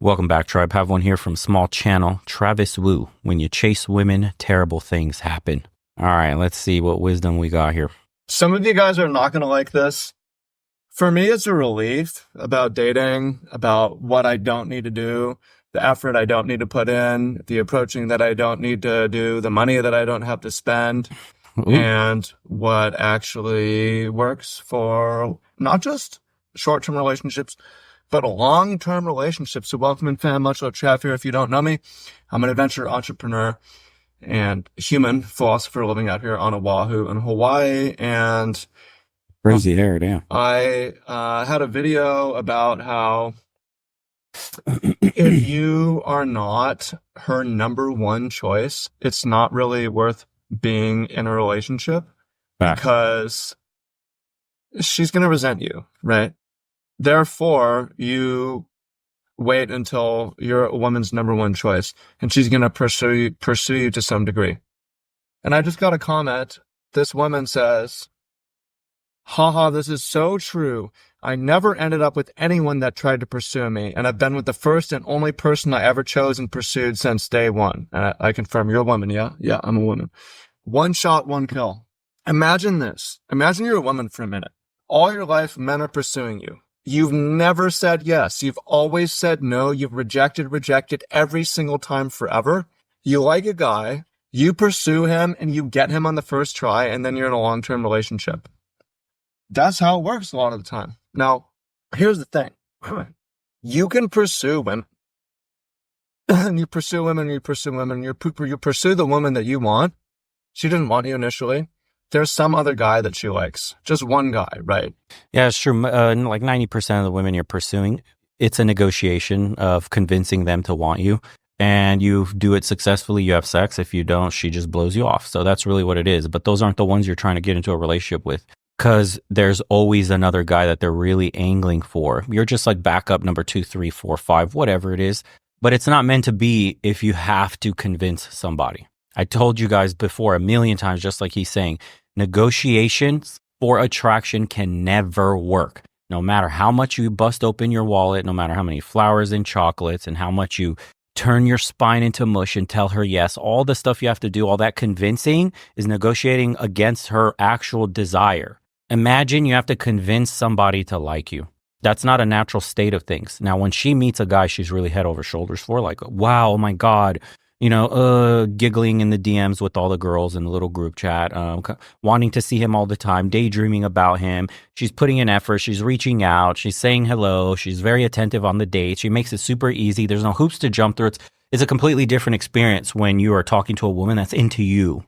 Welcome back, Tribe. Have one here from small channel, Travis Wu. When you chase women, terrible things happen. All right, let's see what wisdom we got here. Some of you guys are not going to like this. For me, it's a relief about dating, about what I don't need to do, the effort I don't need to put in, the approaching that I don't need to do, the money that I don't have to spend, and what actually works for not just short-term relationships, but long-term relationships. So welcome in, fam. Much love, Trav here. If you don't know me, I'm an adventure entrepreneur and human philosopher living out here on Oahu in Hawaii. And crazy hair, damn. I had a video about how if you are not her number one choice, it's not really worth being in a relationship. Back. Because she's going to resent you, right? Therefore, you wait until you're a woman's number one choice, and she's going to pursue you to some degree. And I just got a comment. This woman says, haha, this is so true. I never ended up with anyone that tried to pursue me, and I've been with the first and only person I ever chose and pursued since day one. I confirm you're a woman, yeah? Yeah, I'm a woman. One shot, one kill. Imagine this. Imagine you're a woman for a minute. All your life, men are pursuing you. You've never said yes. You've always said no. You've rejected every single time forever. You like a guy, you pursue him, and you get him on the first try, and then you're in a long-term relationship. That's how it works a lot of the time. Now, here's the thing. You can pursue women. And you pursue women, you pursue women, you pursue the woman that you want. She didn't want you initially. There's some other guy that she likes. Just one guy, right? Yeah, it's true. Like 90% of the women you're pursuing, it's a negotiation of convincing them to want you. And you do it successfully, you have sex. If you don't, she just blows you off. So that's really what it is. But those aren't the ones you're trying to get into a relationship with. Because there's always another guy that they're really angling for. You're just like backup number 2, 3, 4, 5, whatever it is. But it's not meant to be if you have to convince somebody. I told you guys before a million times, just like he's saying, negotiations for attraction can never work. No matter how much you bust open your wallet, no matter how many flowers and chocolates and how much you turn your spine into mush and tell her yes, all the stuff you have to do, all that convincing is negotiating against her actual desire. Imagine you have to convince somebody to like you. That's not a natural state of things. Now, when she meets a guy she's really head over shoulders for, like, wow, oh my God, giggling in the DMs with all the girls in the little group chat, wanting to see him all the time, daydreaming about him. She's putting in effort. She's reaching out. She's saying hello. She's very attentive on the date. She makes it super easy. There's no hoops to jump through. It's a completely different experience when you are talking to a woman that's into you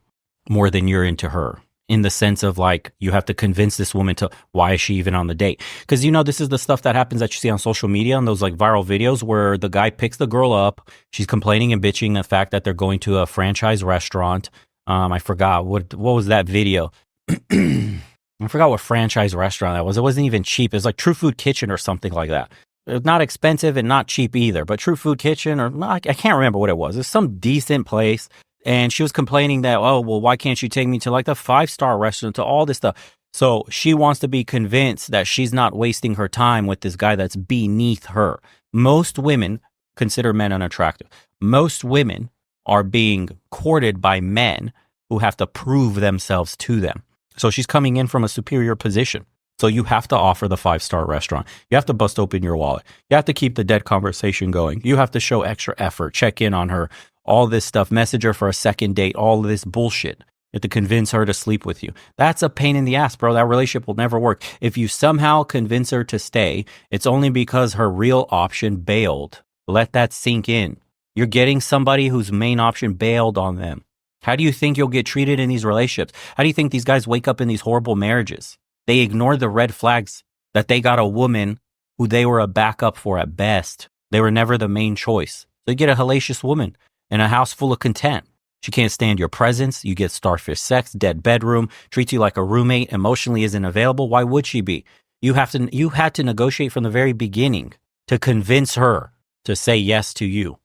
more than you're into her. In the sense of like, you have to convince this woman to, why is she even on the date? Because, this is the stuff that happens that you see on social media and those like viral videos where the guy picks the girl up. She's complaining and bitching the fact that they're going to a franchise restaurant. I forgot what was that video. I forgot what franchise restaurant that was. It wasn't even cheap. It was like True Food Kitchen or something like that. It was not expensive and not cheap either, but True Food Kitchen I can't remember what it was. It's some decent place. And she was complaining that, oh, well, why can't you take me to like the 5-star restaurant, to all this stuff? So she wants to be convinced that she's not wasting her time with this guy that's beneath her. Most women consider men unattractive. Most women are being courted by men who have to prove themselves to them. So she's coming in from a superior position. So you have to offer the 5-star restaurant. You have to bust open your wallet. You have to keep the dead conversation going. You have to show extra effort, check in on her, all this stuff, message her for a second date, all of this bullshit. You have to convince her to sleep with you. That's a pain in the ass, bro. That relationship will never work. If you somehow convince her to stay, it's only because her real option bailed. Let that sink in. You're getting somebody whose main option bailed on them. How do you think you'll get treated in these relationships? How do you think these guys wake up in these horrible marriages? They ignore the red flags that they got a woman who they were a backup for at best. They were never the main choice. So you get a hellacious woman in a house full of content. She can't stand your presence. You get starfish sex, dead bedroom, treats you like a roommate, emotionally isn't available. Why would she be? You had to negotiate from the very beginning to convince her to say yes to you.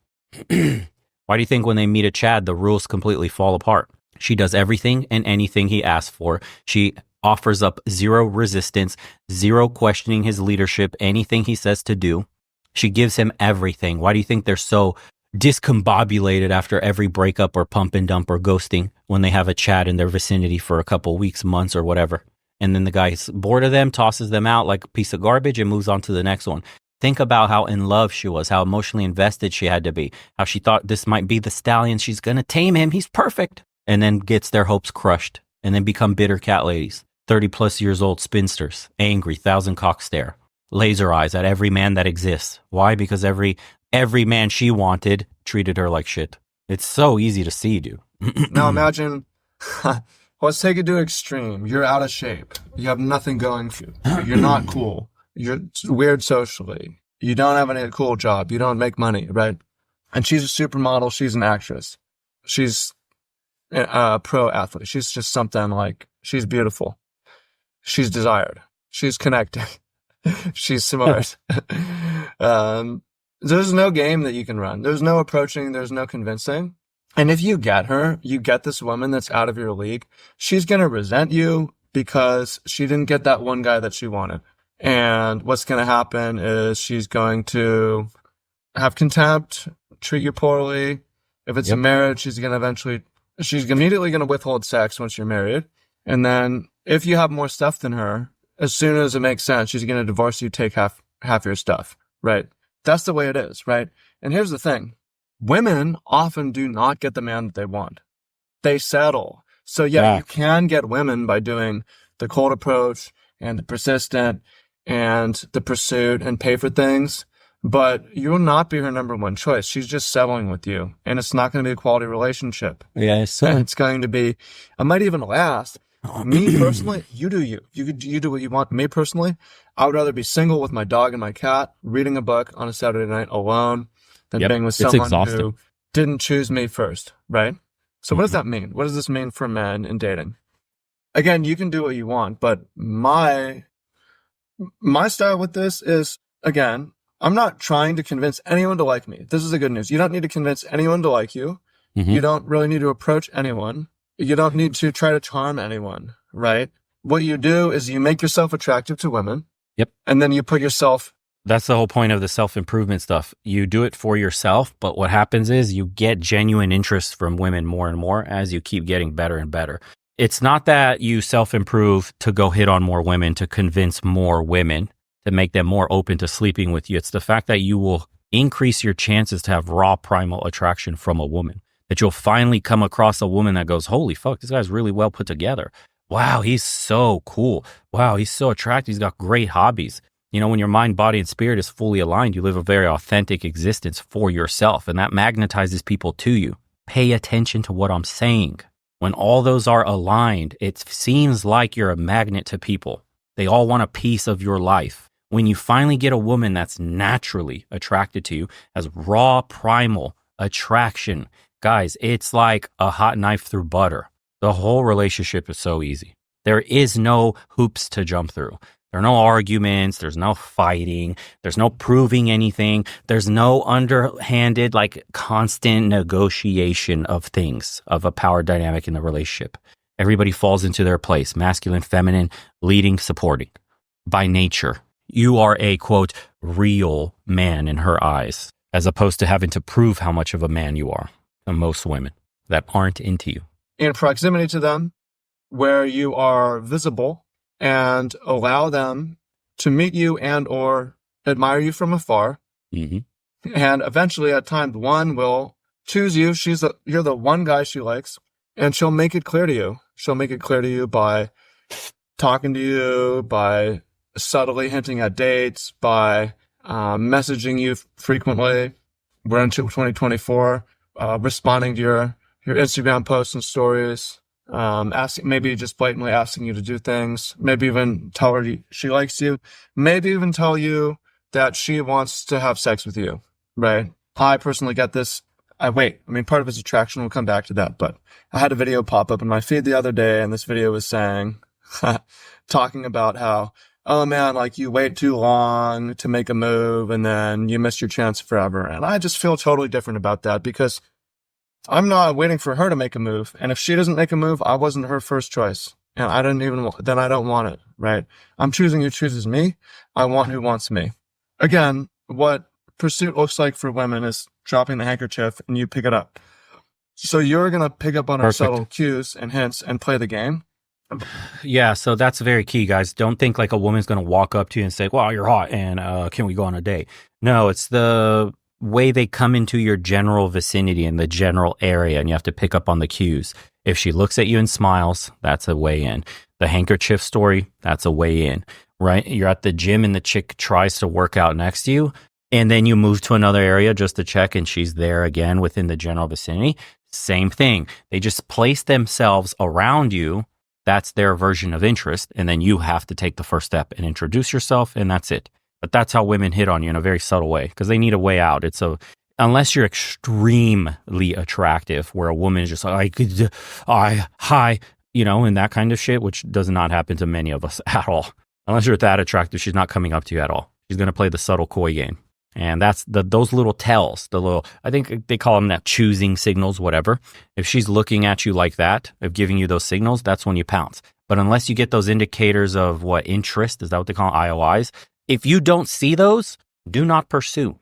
Why do you think when they meet a Chad, the rules completely fall apart? She does everything and anything he asks for. She offers up zero resistance, zero questioning his leadership, anything he says to do. She gives him everything. Why do you think they're so discombobulated after every breakup or pump and dump or ghosting when they have a chat in their vicinity for a couple weeks, months, or whatever? And then the guy's bored of them, tosses them out like a piece of garbage, and moves on to the next one. Think about how in love she was, how emotionally invested she had to be, how she thought this might be the stallion. She's going to tame him. He's perfect. And then gets their hopes crushed and then become bitter cat ladies, 30 plus years old spinsters, angry, thousand cock stare, laser eyes at every man that exists. Why? Because every man she wanted treated her like shit. It's so easy to see, dude. Now imagine, let's take it to extreme. You're out of shape. You have nothing going for you. You're not cool. You're weird socially. You don't have any cool job. You don't make money, right? And she's a supermodel. She's an actress. She's a pro athlete. She's just something like, she's beautiful. She's desired. She's connected. She's smart. There's no game that you can run. There's no approaching. There's no convincing. And if you get her, you get this woman that's out of your league, she's going to resent you because she didn't get that one guy that she wanted. And what's going to happen is she's going to have contempt, treat you poorly. If it's a marriage, she's immediately going to withhold sex once you're married. And then if you have more stuff than her, as soon as it makes sense, she's going to divorce you, take half your stuff, right? That's the way it is, right? And here's the thing. Women often do not get the man that they want. They settle. So yeah, you can get women by doing the cold approach and the persistent and the pursuit and pay for things, but you will not be her number one choice. She's just settling with you, and it's not going to be a quality relationship. Yeah, it's going to be, it might even last. Me personally, you do you. You do what you want. Me personally, I would rather be single with my dog and my cat, reading a book on a Saturday night alone, than being with someone who didn't choose me first, right? So what does that mean? What does this mean for men in dating? Again, you can do what you want, but my style with this is, again, I'm not trying to convince anyone to like me. This is the good news. You don't need to convince anyone to like you. You don't really need to approach anyone. You don't need to try to charm anyone, right? What you do is you make yourself attractive to women. Yep. And then you put yourself. That's the whole point of the self-improvement stuff. You do it for yourself, but what happens is you get genuine interest from women more and more as you keep getting better and better. It's not that you self-improve to go hit on more women, to convince more women, to make them more open to sleeping with you. It's the fact that you will increase your chances to have raw primal attraction from a woman. That you'll finally come across a woman that goes, holy fuck, this guy's really well put together. Wow, he's so cool. Wow, he's so attractive. He's got great hobbies. You know, when your mind, body, and spirit is fully aligned, you live a very authentic existence for yourself, and that magnetizes people to you. Pay attention to what I'm saying. When all those are aligned, it seems like you're a magnet to people. They all want a piece of your life. When you finally get a woman that's naturally attracted to you, as raw primal attraction, guys, it's like a hot knife through butter. The whole relationship is so easy. There is no hoops to jump through. There are no arguments. There's no fighting. There's no proving anything. There's no underhanded, like constant negotiation of things, of a power dynamic in the relationship. Everybody falls into their place, masculine, feminine, leading, supporting. By nature, you are a, quote, real man in her eyes, as opposed to having to prove how much of a man you are. And most women that aren't into you. In proximity to them, where you are visible and allow them to meet you and or admire you from afar. And eventually at times one will choose you. You're the one guy she likes, and she'll make it clear to you. She'll make it clear to you by talking to you, by subtly hinting at dates, by messaging you frequently. We're into 2024. Responding to your Instagram posts and stories, maybe just blatantly asking you to do things, maybe even tell her she likes you, maybe even tell you that she wants to have sex with you, right? I personally get this. Part of his attraction, we'll come back to that, but I had a video pop up in my feed the other day, and this video was saying, talking about how, oh man, like you wait too long to make a move and then you miss your chance forever. And I just feel totally different about that because I'm not waiting for her to make a move. And if she doesn't make a move, I wasn't her first choice. And I don't want it, right? I'm choosing who chooses me. I want who wants me. Again, what pursuit looks like for women is dropping the handkerchief and you pick it up. So you're going to pick up on her subtle cues and hints and play the game. Yeah, so that's very key, guys. Don't think like a woman's going to walk up to you and say, "Wow, you're hot, and can we go on a date?" No, it's the way they come into your general vicinity in the general area, and you have to pick up on the cues. If she looks at you and smiles, that's a way in. The handkerchief story, that's a way in, right? You're at the gym and the chick tries to work out next to you, and then you move to another area just to check, and she's there again within the general vicinity. Same thing. They just place themselves around you. That's their version of interest. And then you have to take the first step and introduce yourself, and that's it. But that's how women hit on you in a very subtle way, because they need a way out. Unless you're extremely attractive, where a woman is just like, hi, and that kind of shit, which does not happen to many of us at all. Unless you're that attractive, she's not coming up to you at all. She's going to play the subtle coy game. And that's those little tells, I think they call them that choosing signals, whatever. If she's looking at you like that, of giving you those signals, that's when you pounce. But unless you get those indicators of what interest, is that what they call IOIs? If you don't see those, do not pursue.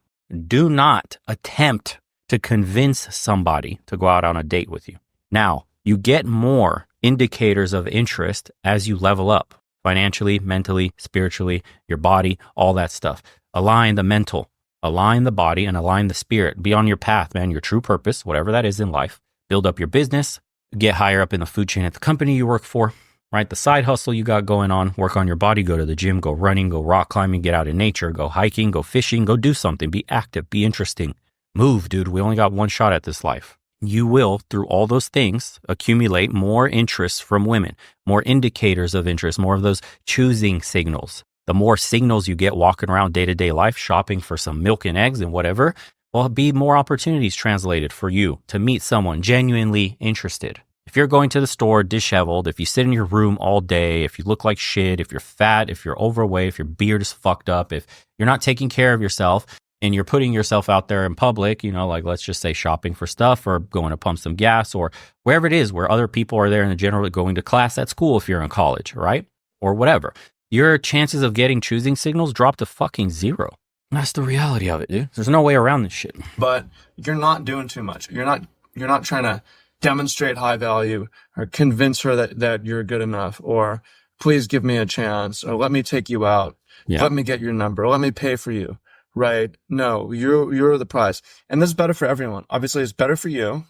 Do not attempt to convince somebody to go out on a date with you. Now, you get more indicators of interest as you level up financially, mentally, spiritually, your body, all that stuff. Align the mental. Align the body and align the spirit. Be on your path, man, your true purpose, whatever that is in life. Build up your business, get higher up in the food chain at the company you work for, right? The side hustle you got going on, work on your body, go to the gym, go running, go rock climbing, get out in nature, go hiking, go fishing, go do something, be active, be interesting. Move, dude. We only got one shot at this life. You will, through all those things, accumulate more interest from women, more indicators of interest, more of those choosing signals. The more signals you get walking around day-to-day life, shopping for some milk and eggs and whatever, will be more opportunities translated for you to meet someone genuinely interested. If you're going to the store disheveled, if you sit in your room all day, if you look like shit, if you're fat, if you're overweight, if your beard is fucked up, if you're not taking care of yourself and you're putting yourself out there in public, like let's just say shopping for stuff or going to pump some gas or wherever it is where other people are there in the general, going to class at school if you're in college, right? Or whatever. Your chances of getting choosing signals drop to fucking zero. That's the reality of it, dude. There's no way around this shit. But you're not doing too much. You're not trying to demonstrate high value or convince her that you're good enough, or please give me a chance, or let me take you out. Yeah. Let me get your number. Let me pay for you. Right? No, you're the prize. And this is better for everyone. Obviously, it's better for you.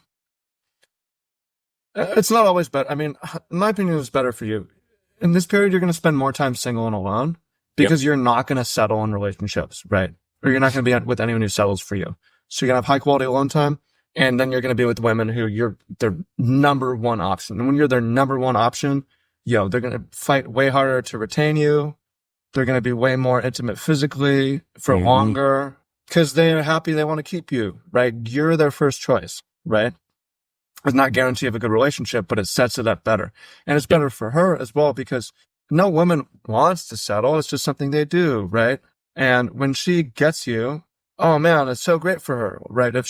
It's not always better. I mean, in my opinion, it's better for you. In this period, you're going to spend more time single and alone because you're not going to settle in relationships, right? Or you're not going to be with anyone who settles for you. So you're going to have high quality alone time, and then you're going to be with women who you're their number one option. And when you're their number one option, they're going to fight way harder to retain you. They're going to be way more intimate physically for longer because they're happy they want to keep you, right? You're their first choice, right? It's not guarantee of a good relationship, but it sets it up better. And it's better for her as well because no woman wants to settle. It's just something they do, right? And when she gets you, oh man, it's so great for her, right? If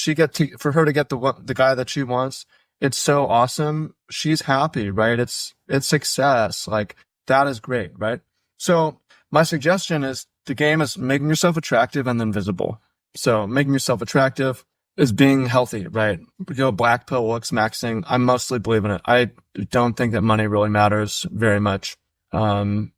for her to get the guy that she wants, it's so awesome. She's happy, right? It's success. Like that is great, right? So my suggestion is the game is making yourself attractive and then visible. So making yourself attractive is being healthy, right? Black pill looks maxing. I mostly believe in it. I don't think that money really matters very much. It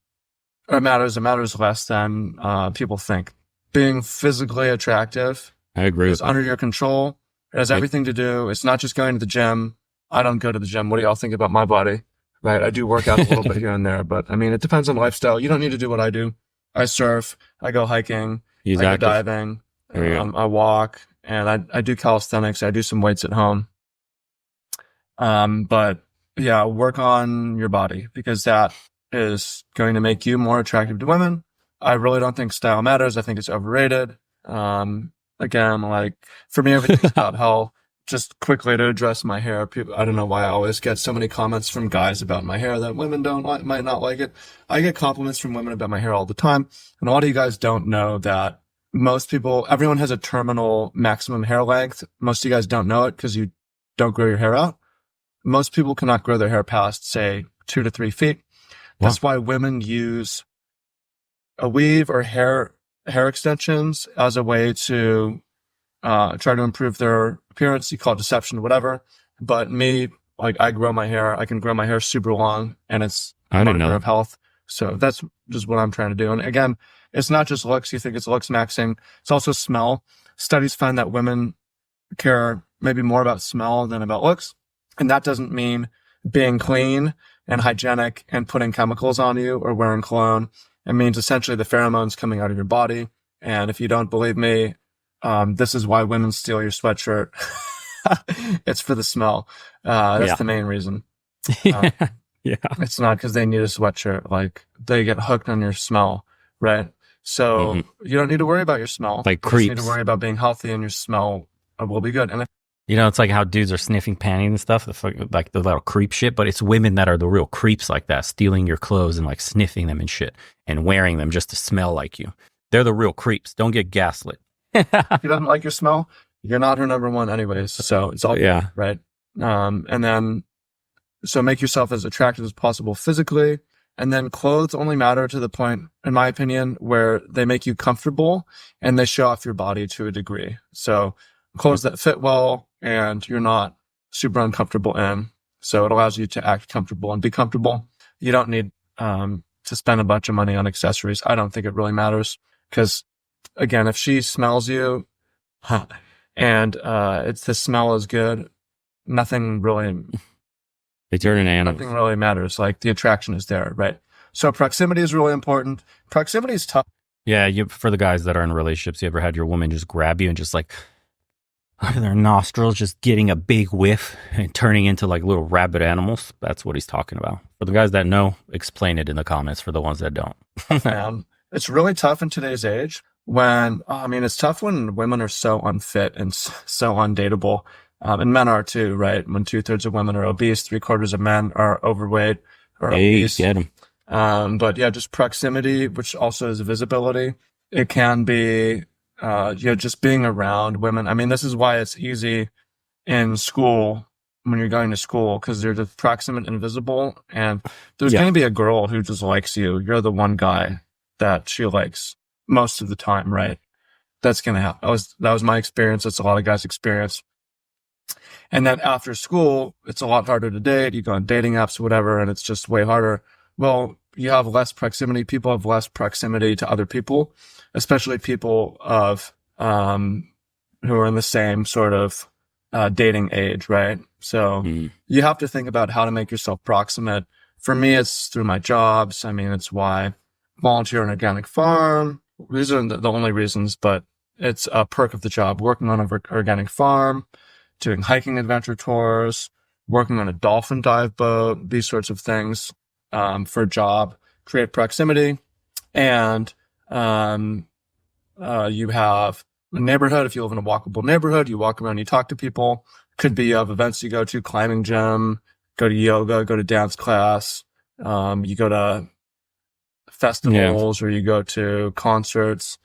matters less than people think. Being physically attractive, I agree, is under your control. It has everything to do. It's not just going to the gym. I don't go to the gym. What do y'all think about my body? Right. I do work out a little bit here and there, but I mean, it depends on lifestyle. You don't need to do what I do. I surf, I go hiking, I go diving, I walk, and I do calisthenics. I do some weights at home. But yeah, work on your body because that is going to make you more attractive to women. I really don't think style matters. I think it's overrated. Again, like for me, everything's about health. Just quickly to address my hair. I don't know why I always get so many comments from guys about my hair that women might not like it. I get compliments from women about my hair all the time. And a lot of you guys don't know that everyone has a terminal maximum hair length. Most of you guys don't know it because you don't grow your hair out. Most people cannot grow their hair past, say, 2 to 3 feet. Wow. That's why women use a weave or hair hair extensions as a way to try to improve their appearance. You call it deception, whatever. But me, like, I grow my hair. I can grow my hair super long, and it's I a didn't know marker that. of health. So that's just what I'm trying to do. And again, it's not just looks. You think it's looks maxing. It's also smell. Studies find that women care maybe more about smell than about looks. And that doesn't mean being clean and hygienic and putting chemicals on you or wearing cologne. It means essentially the pheromones coming out of your body. And if you don't believe me, this is why women steal your sweatshirt. It's for the smell. That's Yeah. the main reason. Yeah. It's not because they need a sweatshirt. Like, they get hooked on your smell, right? So you don't need to worry about your smell. Like You just need creeps. to worry about being healthy, and your smell will be good. And if You know, it's like how dudes are sniffing panties and stuff, like the little creep shit, but it's women that are the real creeps like that, stealing your clothes and like sniffing them and shit and wearing them just to smell like you. They're the real creeps. Don't get gaslit. she doesn't like your smell, you're not her number one anyways. So it's all Yeah. right. And then, so make yourself as attractive as possible physically. And then clothes only matter to the point, in my opinion, where they make you comfortable and they show off your body to a degree. So clothes that fit well and you're not super uncomfortable in. So it allows you to act comfortable and be comfortable. You don't need to spend a bunch of money on accessories. I don't think it really matters because, again, if she smells you and it's the smell is good, nothing really They turn into animals. nothing really matters. Like, the attraction is there, right? So proximity is really important. Proximity is tough. Yeah, for the guys that are in relationships, you ever had your woman just grab you and just like their nostrils just getting a big whiff and turning into like little rabid animals? That's what he's talking about. For the guys that know, explain it in the comments for the ones that don't. It's really tough in today's age it's tough when women are so unfit and so undateable. And men are too, right? When 2/3 of women are obese, 3/4 of men are overweight or Hey, obese. get him. But yeah, just proximity, which also is visibility. It can be, just being around women. I mean, this is why it's easy in school when you're going to school, because they're just proximate and visible. And there's Yeah. going to be a girl who just likes you. You're the one guy that she likes most of the time, right? That's going to happen. That was my experience. That's a lot of guys' experience. And then after school, it's a lot harder to date. You go on dating apps, whatever, and it's just way harder. Well, you have less proximity. People have less proximity to other people, especially people of who are in the same sort of dating age, right? So you have to think about how to make yourself proximate. For me, it's through my jobs. I mean, it's why I volunteer on an organic farm. These are the only reasons, but it's a perk of the job. Working on an organic farm, doing hiking adventure tours, working on a dolphin dive boat, these sorts of things for a job, create proximity. And you have a neighborhood. If you live in a walkable neighborhood, you walk around, you talk to people. Could be of events you go to, climbing gym, go to yoga, go to dance class. You go to festivals or you go to concerts.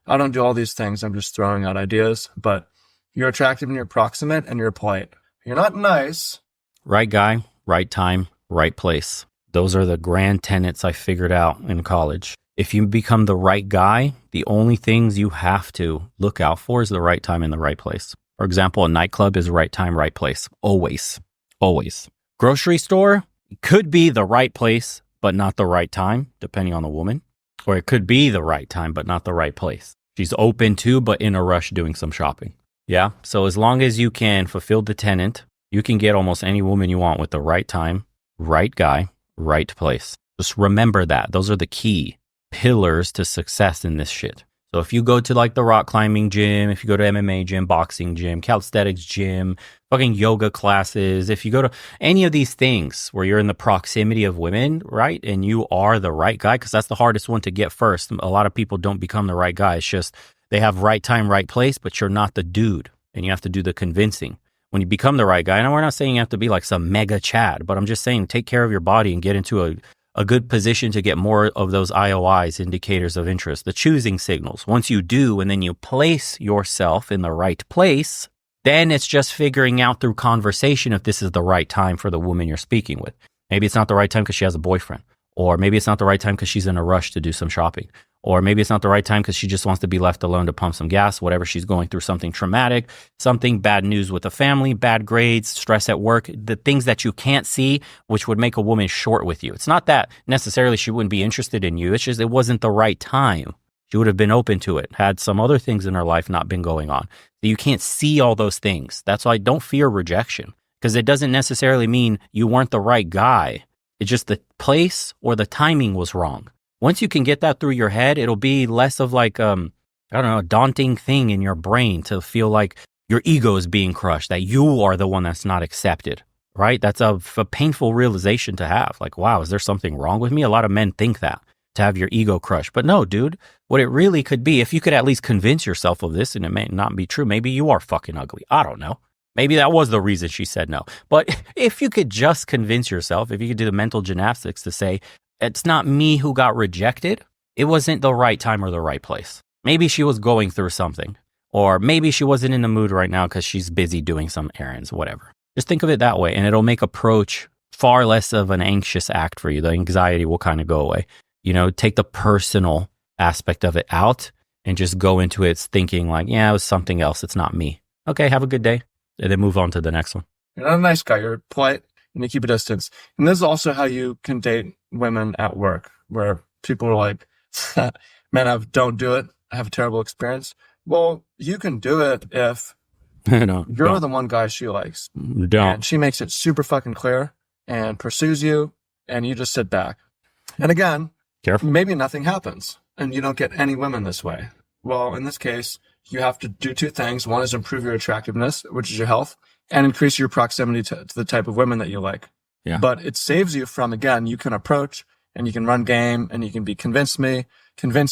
I don't do all these things. I'm just throwing out ideas, but you're attractive and you're proximate and you're polite. You're not nice. Right guy, right time, right place. Those are the grand tenets I figured out in college. If you become the right guy, the only things you have to look out for is the right time and the right place. For example, a nightclub is right time, right place. Always. Always. Grocery store could be the right place, but not the right time, depending on the woman. Or it could be the right time, but not the right place. She's open to, but in a rush doing some shopping. Yeah. So as long as you can fulfill the tenant, you can get almost any woman you want with the right time, right guy, right place. Just remember that. Those are the key pillars to success in this shit. So if you go to like the rock climbing gym, if you go to MMA gym, boxing gym, calisthenics gym, fucking yoga classes, if you go to any of these things where you're in the proximity of women, right? And you are the right guy, because that's the hardest one to get first. A lot of people don't become the right guy. It's just they have right time, right place, but you're not the dude and you have to do the convincing. When you become the right guy, and we're not saying you have to be like some mega Chad, but I'm just saying take care of your body and get into a good position to get more of those IOIs, indicators of interest, the choosing signals. Once you do, and then you place yourself in the right place, then it's just figuring out through conversation if this is the right time for the woman you're speaking with. Maybe it's not the right time because she has a boyfriend, Or maybe it's not the right time because she's in a rush to do some shopping. Or maybe it's not the right time because she just wants to be left alone to pump some gas, whatever she's going through, something traumatic, something bad news with the family, bad grades, stress at work, the things that you can't see, which would make a woman short with you. It's not that necessarily she wouldn't be interested in you. It's just it wasn't the right time. She would have been open to it, had some other things in her life not been going on. So you can't see all those things. That's why don't fear rejection, because it doesn't necessarily mean you weren't the right guy. It's just the place or the timing was wrong. Once you can get that through your head, it'll be less of like, I don't know, a daunting thing in your brain to feel like your ego is being crushed, that you are the one that's not accepted, right? That's a painful realization to have. Like, wow, is there something wrong with me? A lot of men think that, to have your ego crushed. But no, dude, what it really could be, if you could at least convince yourself of this, and it may not be true, maybe you are fucking ugly. I don't know. Maybe that was the reason she said no. But if you could just convince yourself, if you could do the mental gymnastics to say, it's not me who got rejected, it wasn't the right time or the right place. Maybe she was going through something, or maybe she wasn't in the mood right now because she's busy doing some errands, whatever. Just think of it that way, and it'll make approach far less of an anxious act for you. The anxiety will kind of go away. You know, take the personal aspect of it out and just go into it thinking like, yeah, it was something else. It's not me. Okay, have a good day. And then move on to the next one. You're not a nice guy. You're polite and you keep a distance. And this is also how you can date women at work, where people are like, man, don't do it. I have a terrible experience. Well, you can do it if you're the one guy she likes. Don't. And she makes it super fucking clear and pursues you, and you just sit back. And again, careful. Maybe nothing happens and you don't get any women this way. Well, in this case, you have to do two things. One is improve your attractiveness, which is your health, and increase your proximity to the type of women that you like. Yeah. But it saves you from, again, you can approach and you can run game and you can convince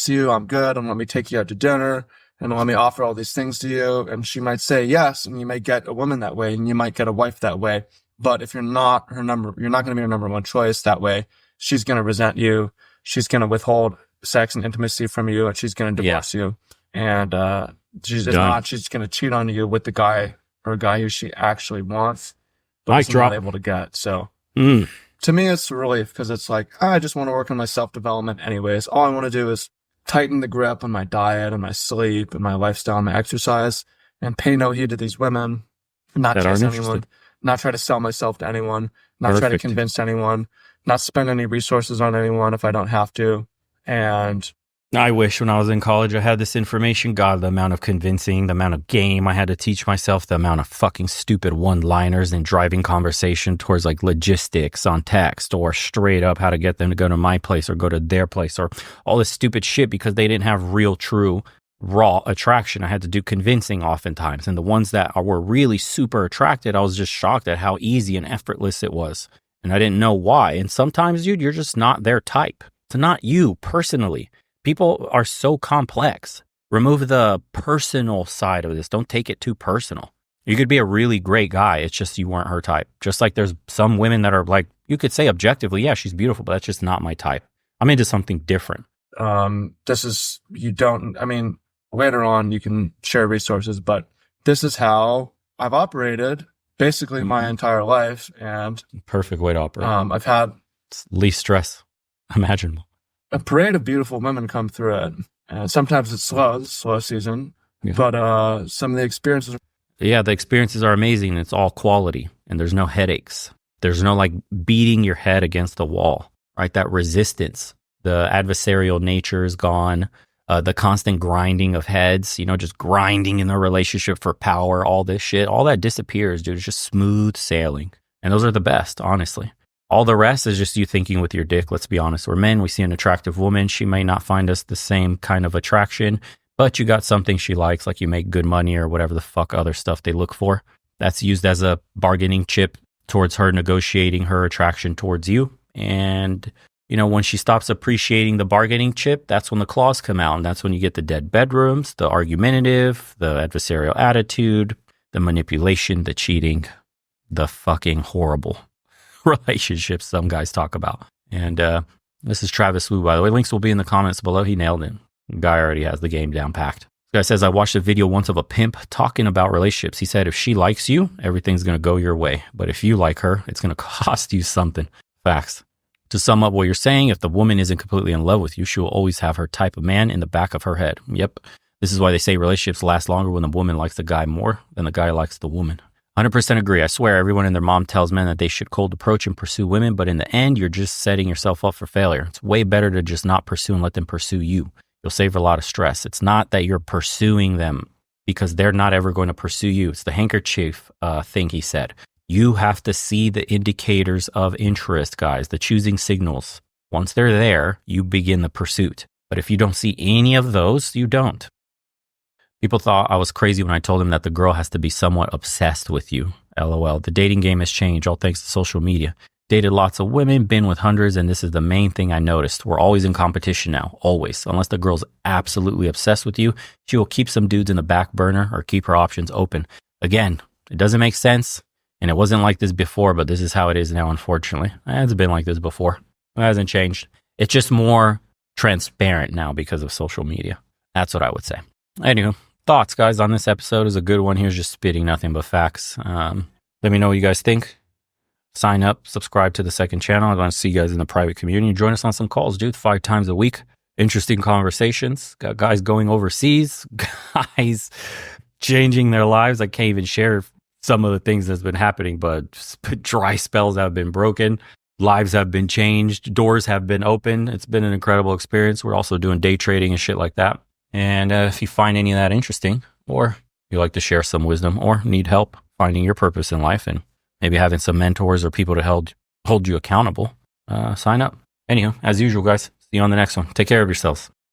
you I'm good, and let me take you out to dinner and let me offer all these things to you. And she might say yes, and you may get a woman that way, and you might get a wife that way. But if you're not you're not going to be her number one choice that way. She's going to resent you. She's going to withhold sex and intimacy from you, and she's going to divorce you. And she's going to cheat on you with the guy or a guy who she actually wants, but is not able to get. So to me, it's a relief, because it's like, I just want to work on my self-development anyways. All I want to do is tighten the grip on my diet and my sleep and my lifestyle and my exercise, and pay no heed to these women, not chase anyone, not try to sell myself to anyone, not try to convince anyone, not spend any resources on anyone if I don't have to. And I wish when I was in college I had this information. God, the amount of convincing, the amount of game I had to teach myself, the amount of fucking stupid one-liners and driving conversation towards like logistics on text, or straight up how to get them to go to my place or go to their place, or all this stupid shit, because they didn't have real, true, raw attraction. I had to do convincing oftentimes. And the ones that were really super attracted, I was just shocked at how easy and effortless it was. And I didn't know why. And sometimes, dude, you're just not their type. It's not you personally. People are so complex. Remove the personal side of this. Don't take it too personal. You could be a really great guy. It's just you weren't her type. Just like there's some women that are like, you could say objectively, yeah, she's beautiful, but that's just not my type. I'm into something different. Later on you can share resources, but this is how I've operated basically my entire life. And perfect way to operate. I've had least stress imaginable. A parade of beautiful women come through it. And sometimes it's slow season, but some of the experiences. Yeah, the experiences are amazing. It's all quality, and there's no headaches. There's no like beating your head against the wall, right? That resistance, the adversarial nature is gone. The constant grinding of heads, just grinding in the relationship for power, all this shit, all that disappears, dude. It's just smooth sailing. And those are the best, honestly. All the rest is just you thinking with your dick. Let's be honest. We're men. We see an attractive woman. She may not find us the same kind of attraction, but you got something she likes, like you make good money or whatever the fuck other stuff they look for. That's used as a bargaining chip towards her negotiating her attraction towards you. And, when she stops appreciating the bargaining chip, that's when the claws come out. And that's when you get the dead bedrooms, the argumentative, the adversarial attitude, the manipulation, the cheating, the fucking horrible relationships some guys talk about. And this is Travis Wu, by the way. Links will be in the comments below. He nailed it. The guy already has the game down packed. This guy says, I watched a video once of a pimp talking about relationships. He said, if she likes you, everything's going to go your way. But if you like her, it's going to cost you something. Facts. To sum up what you're saying, if the woman isn't completely in love with you, she will always have her type of man in the back of her head. Yep. This is why they say relationships last longer when the woman likes the guy more than the guy likes the woman. 100% agree. I swear everyone and their mom tells men that they should cold approach and pursue women, but in the end, you're just setting yourself up for failure. It's way better to just not pursue and let them pursue you. You'll save a lot of stress. It's not that you're pursuing them because they're not ever going to pursue you. It's the handkerchief thing he said. You have to see the indicators of interest, guys, the choosing signals. Once they're there, you begin the pursuit. But if you don't see any of those, you don't. People thought I was crazy when I told them that the girl has to be somewhat obsessed with you. LOL. The dating game has changed, all thanks to social media. Dated lots of women, been with hundreds, and this is the main thing I noticed. We're always in competition now, always. Unless the girl's absolutely obsessed with you, she will keep some dudes in the back burner or keep her options open. Again, it doesn't make sense, and it wasn't like this before, but this is how it is now, unfortunately. It's been like this before. It hasn't changed. It's just more transparent now because of social media. That's what I would say. Anywho, thoughts, guys, on this episode is a good one. Here's just spitting nothing but facts. Let me know what you guys think. Sign up, subscribe to the second channel. I want to see you guys in the private community. Join us on some calls, dude, 5 times a week. Interesting conversations. Got guys going overseas, guys changing their lives. I can't even share some of the things that's been happening, but dry spells have been broken. Lives have been changed. Doors have been opened. It's been an incredible experience. We're also doing day trading and shit like that. And if you find any of that interesting, or you like to share some wisdom, or need help finding your purpose in life and maybe having some mentors or people to hold you accountable, sign up. Anyhow, as usual, guys, see you on the next one. Take care of yourselves.